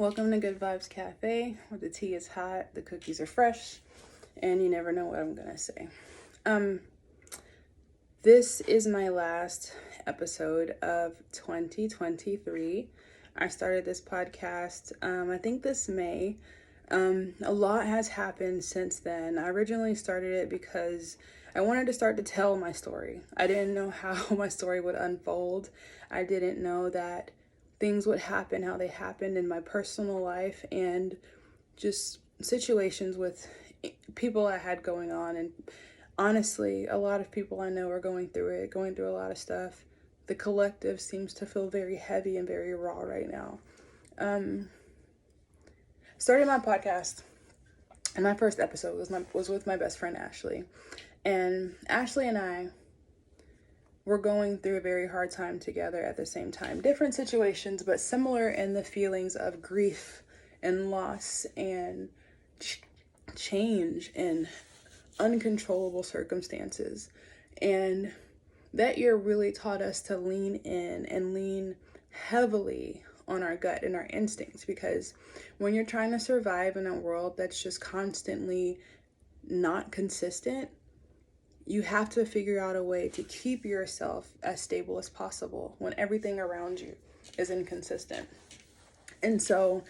Welcome to Good Vibes Cafe, where the tea is hot, the cookies are fresh, and you never know what I'm gonna say. This is my last episode of 2023. I started this podcast, I think this May. A lot has happened since then. I originally started it because I wanted to start to tell my story. I didn't know how my story would unfold. I didn't know that things would happen how they happened in my personal life and just situations with people I had going on. And honestly, a lot of people I know are going through a lot of stuff. The collective seems to feel very heavy and very raw right now. Starting my podcast, and my first episode was with my best friend Ashley. And Ashley and I were going through a very hard time together at the same time. Different situations, but similar in the feelings of grief and loss and change and uncontrollable circumstances. And that year really taught us to lean in and lean heavily on our gut and our instincts, because when you're trying to survive in a world that's just constantly not consistent, you have to figure out a way to keep yourself as stable as possible when everything around you is inconsistent. And so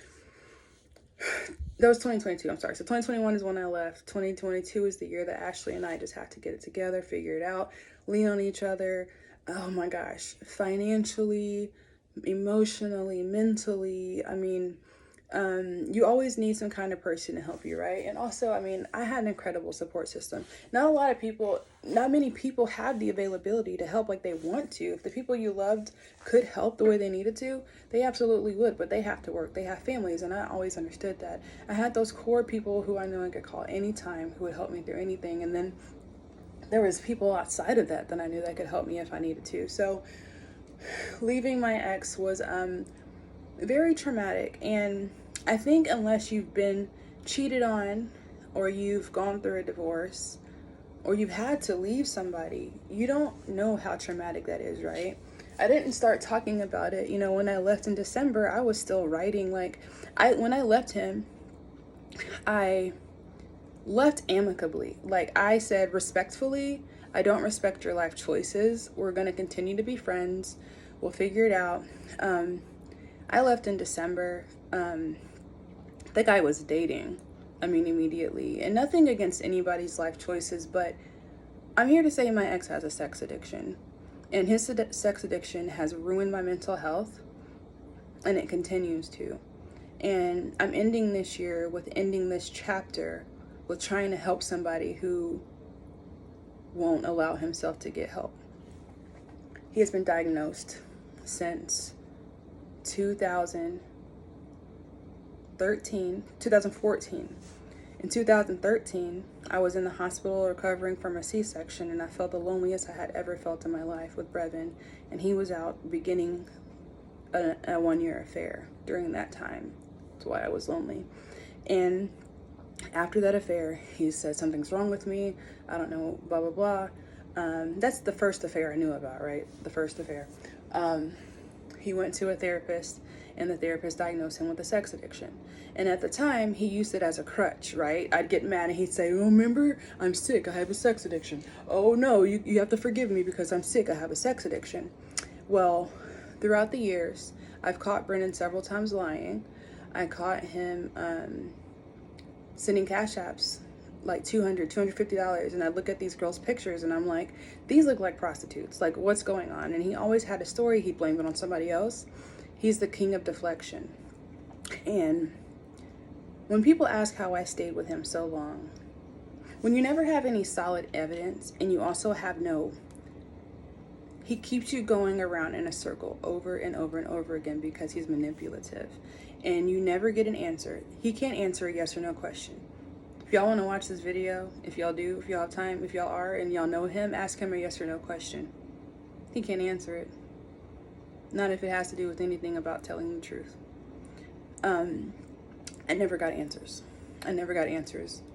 that was 2022. So 2021 is when I left. 2022 is the year that Ashley and I just had to get it together, figure it out, lean on each other. Oh my gosh, financially, emotionally, mentally. You always need some kind of person to help you, right? And also, I had an incredible support system. Not many people have the availability to help like they want to. If the people you loved could help the way they needed to, they absolutely would, but they have to work. They have families, and I always understood that. I had those core people who I know I could call anytime, who would help me through anything. And then there was people outside of that I knew that could help me if I needed to. So leaving my ex was very traumatic, and I think unless you've been cheated on, or you've gone through a divorce, or you've had to leave somebody, you don't know how traumatic that is, right? I didn't start talking about it, when I left in December. I was still writing. When I left him, I left amicably. Like I said, respectfully, I don't respect your life choices. We're going to continue to be friends. We'll figure it out. I left in December. The guy was dating, immediately. And nothing against anybody's life choices, but I'm here to say my ex has a sex addiction. And his sex addiction has ruined my mental health, and it continues to. And I'm ending this year with ending this chapter with trying to help somebody who won't allow himself to get help. He has been diagnosed since 2014. In 2013, I was in the hospital recovering from a C-section, and I felt the loneliest I had ever felt in my life with Brevin, and he was out beginning a one-year affair during that time. That's why I was lonely. And after that affair, he said something's wrong with me. I don't know, blah, blah, blah. That's the first affair I knew about, right? The first affair. He went to a therapist, and the therapist diagnosed him with a sex addiction. And at the time, he used it as a crutch, right? I'd get mad and he'd say, oh, remember, I'm sick, I have a sex addiction. Oh no, you have to forgive me because I'm sick, I have a sex addiction. Well, throughout the years, I've caught Brennan several times lying. I caught him sending cash apps, like $200, $250, and I look at these girls' pictures and I'm like, these look like prostitutes, like what's going on? And he always had a story, he blamed it on somebody else. He's the king of deflection. And when people ask how I stayed with him so long, when you never have any solid evidence and you also have he keeps you going around in a circle over and over and over again because he's manipulative, and you never get an answer. He can't answer a yes or no question. If y'all want to watch this video, if y'all do, if y'all have time, if y'all are and y'all know him, ask him a yes or no question. He can't answer it. Not if it has to do with anything about telling the truth. I never got answers.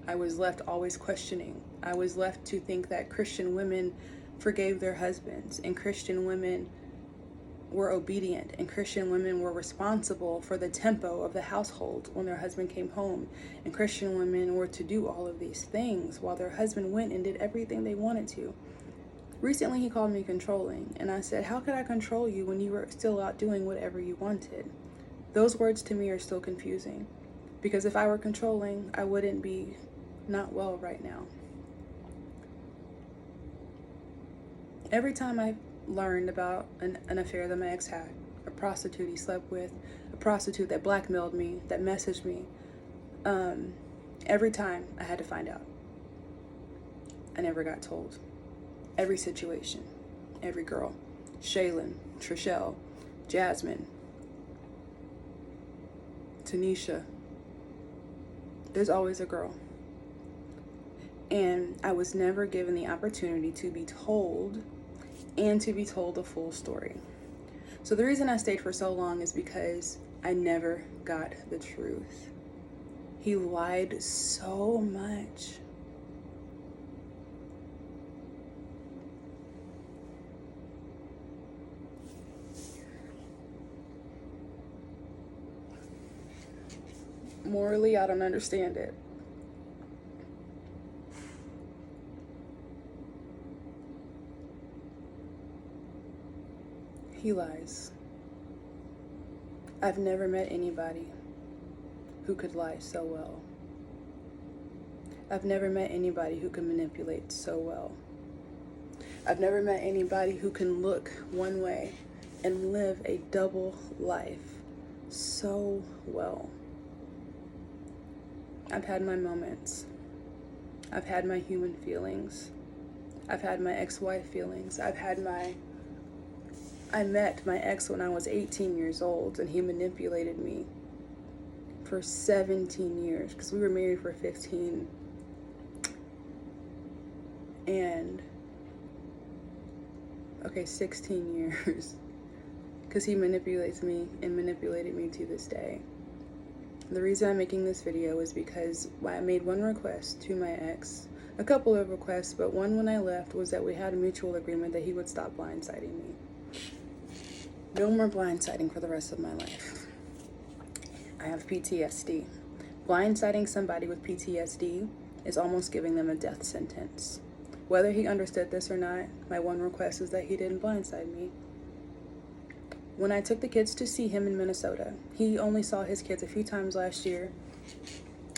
I was left always questioning. I was left to think that Christian women forgave their husbands, and Christian women were obedient, and Christian women were responsible for the tempo of the household when their husband came home. And Christian women were to do all of these things while their husband went and did everything they wanted to. Recently, he called me controlling, and I said, how could I control you when you were still out doing whatever you wanted? Those words to me are still confusing, because if I were controlling, I wouldn't be not well right now. Every time I learned about an affair that my ex had, a prostitute he slept with, a prostitute that blackmailed me, that messaged me, every time I had to find out. I never got told. Every situation, every girl, Shaylin, Trishelle, Jasmine, Tanisha, there's always a girl. And I was never given the opportunity to be told and to be told the full story. So the reason I stayed for so long is because I never got the truth. He lied so much. Morally, I don't understand it. He lies. I've never met anybody who could lie so well. I've never met anybody who can manipulate so well. I've never met anybody who can look one way and live a double life so well. I've had my moments. I've had my human feelings. I've had my ex-wife feelings. I met my ex when I was 18 years old, and he manipulated me for 17 years because we were married for 15. And, 16 years because he manipulates me and manipulated me to this day. The reason I'm making this video is because I made one request to my ex, a couple of requests, but one when I left was that we had a mutual agreement that he would stop blindsiding me. No more blindsiding for the rest of my life. I have PTSD. Blindsiding somebody with PTSD is almost giving them a death sentence. Whether he understood this or not, my one request is that he didn't blindside me. When I took the kids to see him in Minnesota, he only saw his kids a few times last year,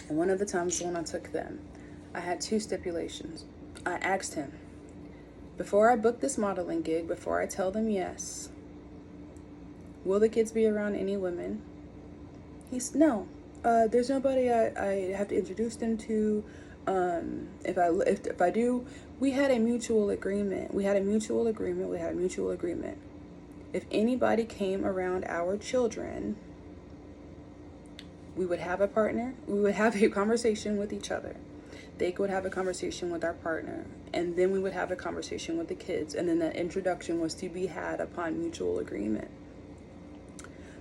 and one of the times when I took them, I had two stipulations. I asked him, before I book this modeling gig, before I tell them yes, will the kids be around any women? He's no. There's nobody I have to introduce them to. If I do, we had a mutual agreement. If anybody came around our children, we would have a partner. We would have a conversation with each other. They would have a conversation with our partner. And then we would have a conversation with the kids. And then that introduction was to be had upon mutual agreement.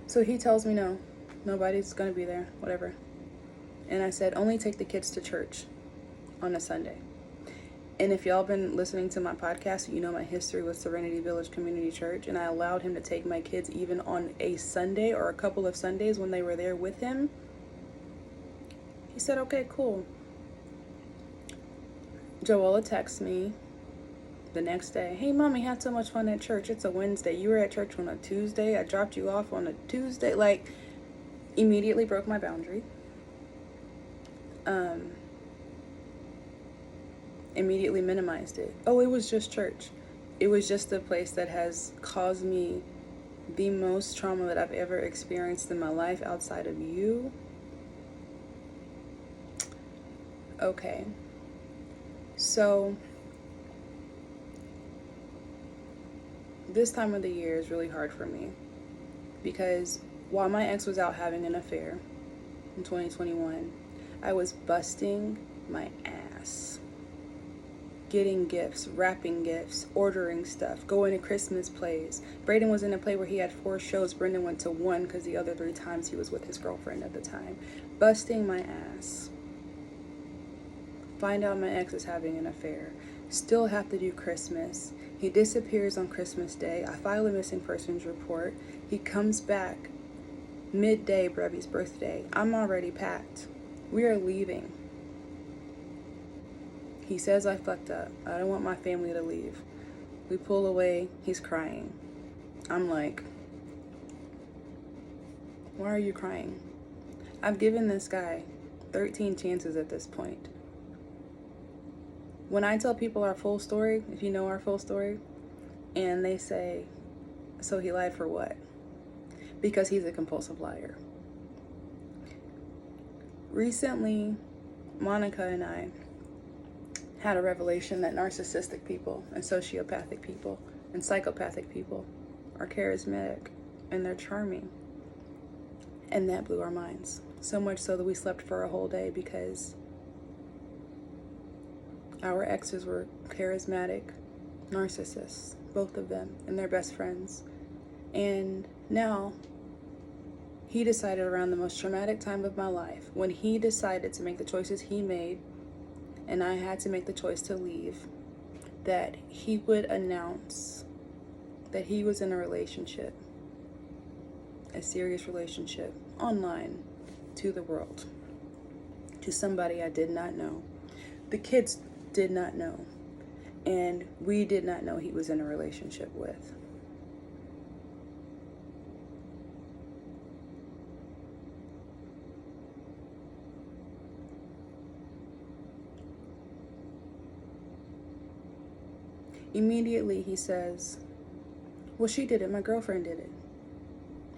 So he tells me, no, nobody's going to be there, whatever. And I said, only take the kids to church on a Sunday. And if y'all been listening to my podcast, you know my history with Serenity Village Community Church, and I allowed him to take my kids even on a Sunday or a couple of Sundays when they were there with him. He said, okay, cool. Joella texts me the next day, hey, Mommy, had so much fun at church. It's a Wednesday. You were at church on a Tuesday. I dropped you off on a Tuesday. Like, immediately broke my boundary. Immediately minimized it. Oh, it was just church. It was just the place that has caused me the most trauma that I've ever experienced in my life outside of you. Okay. So, this time of the year is really hard for me because while my ex was out having an affair in 2021, I was busting my ass. Getting gifts, wrapping gifts, ordering stuff, going to Christmas plays. Braden was in a play where he had 4 shows. Brendan went to 1 because the other 3 times he was with his girlfriend at the time. Busting my ass. Find out my ex is having an affair. Still have to do Christmas. He disappears on Christmas Day. I file a missing persons report. He comes back midday, Brevi's birthday. I'm already packed. We are leaving. He says I fucked up. I don't want my family to leave. We pull away. He's crying. I'm like, why are you crying? I've given this guy 13 chances at this point. When I tell people our full story, if you know our full story, and they say, so he lied for what? Because he's a compulsive liar. Recently, Monica and I had a revelation that narcissistic people and sociopathic people and psychopathic people are charismatic and they're charming. And that blew our minds. So much so that we slept for a whole day because our exes were charismatic narcissists, both of them, and they're best friends. And now, he decided around the most traumatic time of my life, when he decided to make the choices he made, and I had to make the choice to leave, that he would announce that he was in a relationship, a serious relationship, online, to the world, to somebody I did not know. The kids did not know, and we did not know he was in a relationship with. Immediately he says, well, she did it, my girlfriend did it.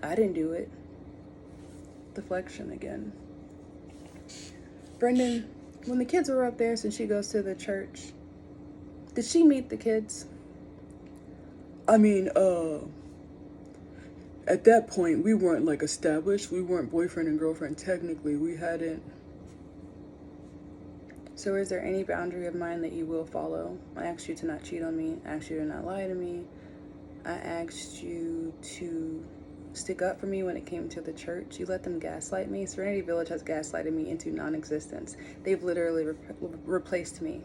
I didn't do it. Deflection again. Brendan, when the kids were up there, since she goes to the church, did she meet the kids? I mean, at that point, we weren't like established. We weren't boyfriend and girlfriend technically. We hadn't. So is there any boundary of mine that you will follow? I asked you to not cheat on me. I asked you to not lie to me. I asked you to stick up for me when it came to the church. You let them gaslight me. Serenity Village has gaslighted me into non-existence. They've literally replaced me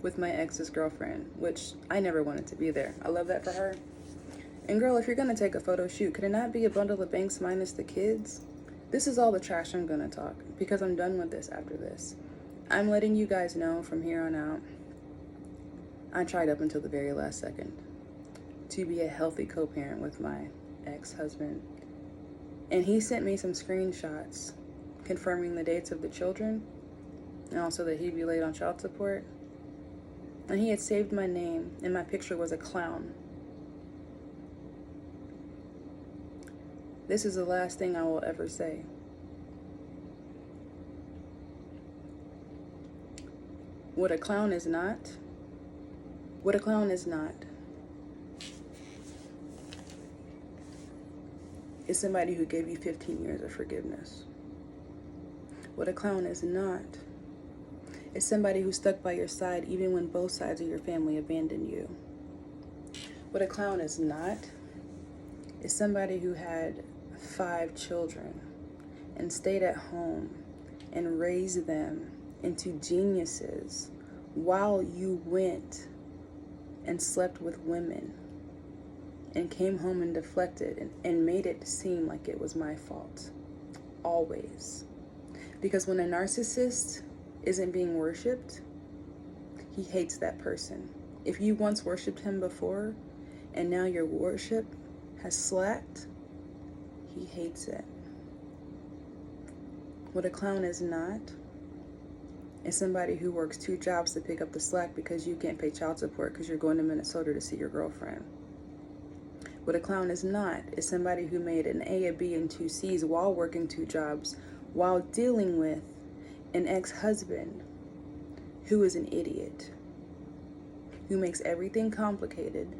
with my ex's girlfriend, which I never wanted to be there. I love that for her. And girl, if you're gonna take a photo shoot, could it not be a bundle of banks minus the kids? This is all the trash I'm gonna talk, because I'm done with this after this. I'm letting you guys know from here on out, I tried up until the very last second to be a healthy co-parent with my ex-husband. And he sent me some screenshots confirming the dates of the children, and also that he'd be late on child support. And he had saved my name, and my picture was a clown. This is the last thing I will ever say. What a clown is not is somebody who gave you 15 years of forgiveness. What a clown is not is somebody who stuck by your side even when both sides of your family abandoned you. What a clown is not is somebody who had 5 children and stayed at home and raised them into geniuses while you went and slept with women and came home and deflected and made it seem like it was my fault. Always. Because when a narcissist isn't being worshipped, he hates that person. If you once worshipped him before and now your worship has slacked, he hates it. What a clown is not is somebody who works 2 jobs to pick up the slack because you can't pay child support because you're going to Minnesota to see your girlfriend. What a clown is not is somebody who made an A, a B, and 2 C's while working 2 jobs while dealing with an ex-husband who is an idiot, who makes everything complicated,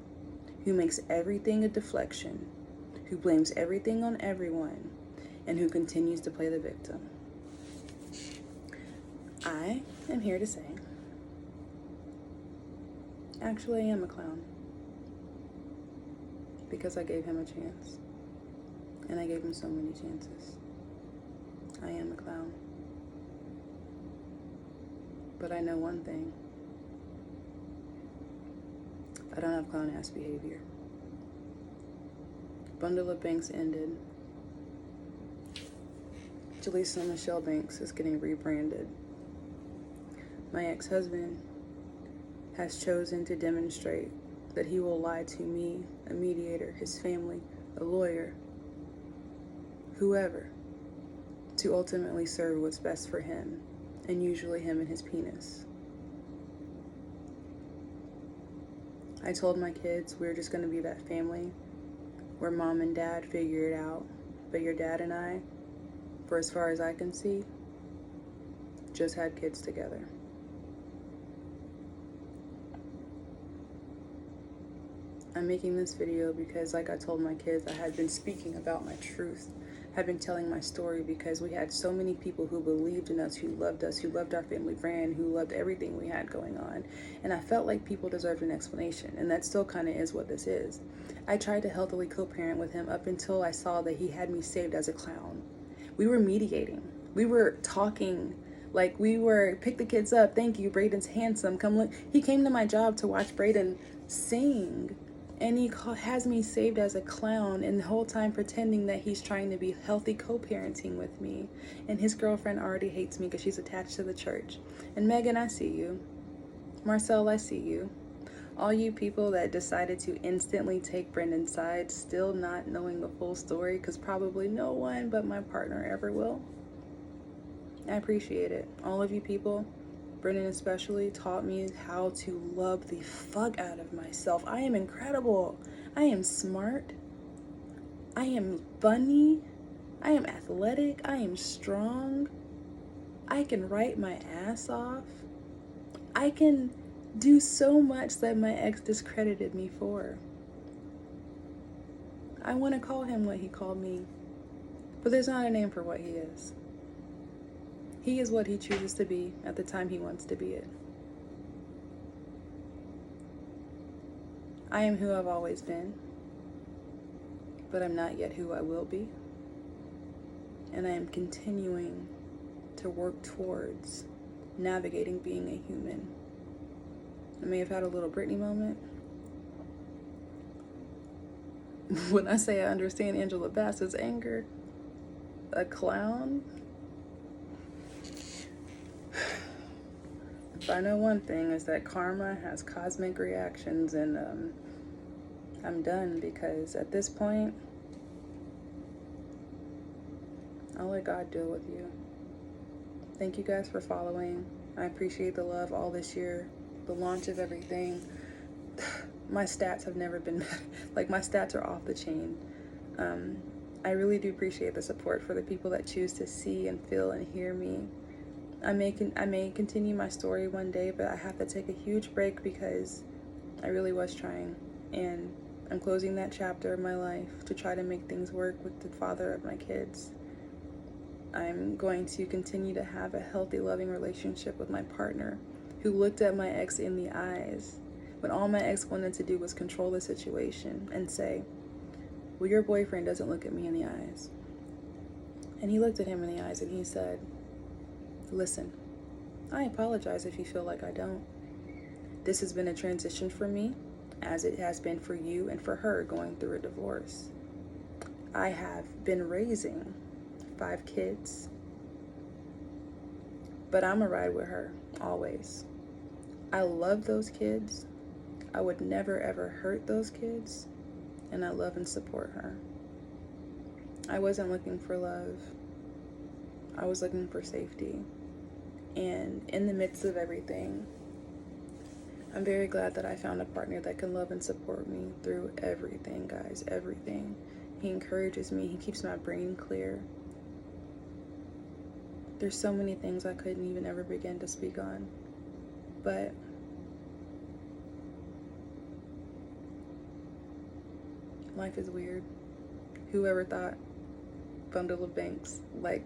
who makes everything a deflection, who blames everything on everyone, and who continues to play the victim. I am here to say, actually I am a clown. Because I gave him a chance. And I gave him so many chances. I am a clown. But I know one thing. I don't have clown ass behavior. Bundle of Banks ended. Jaleesa Michelle Banks is getting rebranded. My ex-husband has chosen to demonstrate that he will lie to me, a mediator, his family, a lawyer, whoever, to ultimately serve what's best for him, and usually him and his penis. I told my kids we're just going to be that family where mom and dad figure it out, but your dad and I, for as far as I can see, just had kids together. I'm making this video because, like I told my kids, I had been speaking about my truth, had been telling my story, because we had so many people who believed in us, who loved our family brand, who loved everything we had going on. And I felt like people deserved an explanation, and that still kind of is what this is. I tried to healthily co-parent with him up until I saw that he had me saved as a clown. We were mediating. We were talking. Like, we were, pick the kids up. Thank you. Braden's handsome. Come look. He came to my job to watch Braden sing. And he has me saved as a clown, and the whole time pretending that he's trying to be healthy co-parenting with me. And his girlfriend already hates me because she's attached to the church. And Megan, I see you. Marcel, I see you. All you people that decided to instantly take Brendan's side, still not knowing the full story, because probably no one but my partner ever will. I appreciate it. All of you people, Brendan especially, taught me how to love the fuck out of myself. I am incredible. I am smart. I am funny. I am athletic. I am strong. I can write my ass off. I can do so much that my ex discredited me for. I want to call him what he called me, but there's not a name for what he is. He is what he chooses to be at the time he wants to be it. I am who I've always been, but I'm not yet who I will be. And I am continuing to work towards navigating being a human. I may have had a little Britney moment. When I say I understand Angela Bassett's anger, a clown. If I know one thing, is that karma has cosmic reactions, and I'm done, because at this point, I'll let God deal with you. Thank you guys for following. I appreciate the love all this year, the launch of everything. My stats have never been better. Like, my stats are off the chain. I really do appreciate the support for the people that choose to see and feel and hear me. I may continue my story one day, but I have to take a huge break because I really was trying, and I'm closing that chapter of my life to try to make things work with the father of my kids. I'm going to continue to have a healthy, loving relationship with my partner, who looked at my ex in the eyes when all my ex wanted to do was control the situation and say, well, your boyfriend doesn't look at me in the eyes. And he looked at him in the eyes and he said, listen, I apologize if you feel like I don't. This has been a transition for me, as it has been for you and for her going through a divorce. I have been raising 5 kids, but I'm a ride with her, always. I love those kids. I would never ever hurt those kids, and I love and support her. I wasn't looking for love. I was looking for safety. And in the midst of everything, I'm very glad that I found a partner that can love and support me through everything, guys, everything. He encourages me. He keeps my brain clear. There's so many things I couldn't even ever begin to speak on. But life is weird. Whoever thought Bundle of Banks, like,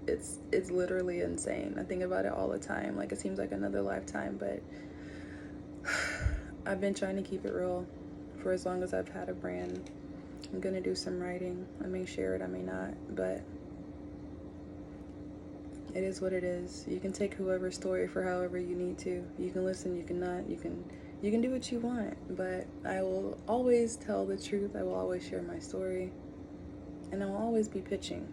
it's literally insane. I think about it all the time. Like, it seems like another lifetime, but I've been trying to keep it real for as long as I've had a brand. I'm gonna do some writing. I may share it, I may not, but it is what it is. You can take whoever's story for however you need to. You can listen, you can not. You can You can do what you want, but I will always tell the truth. I will always share my story, and I will always be pitching.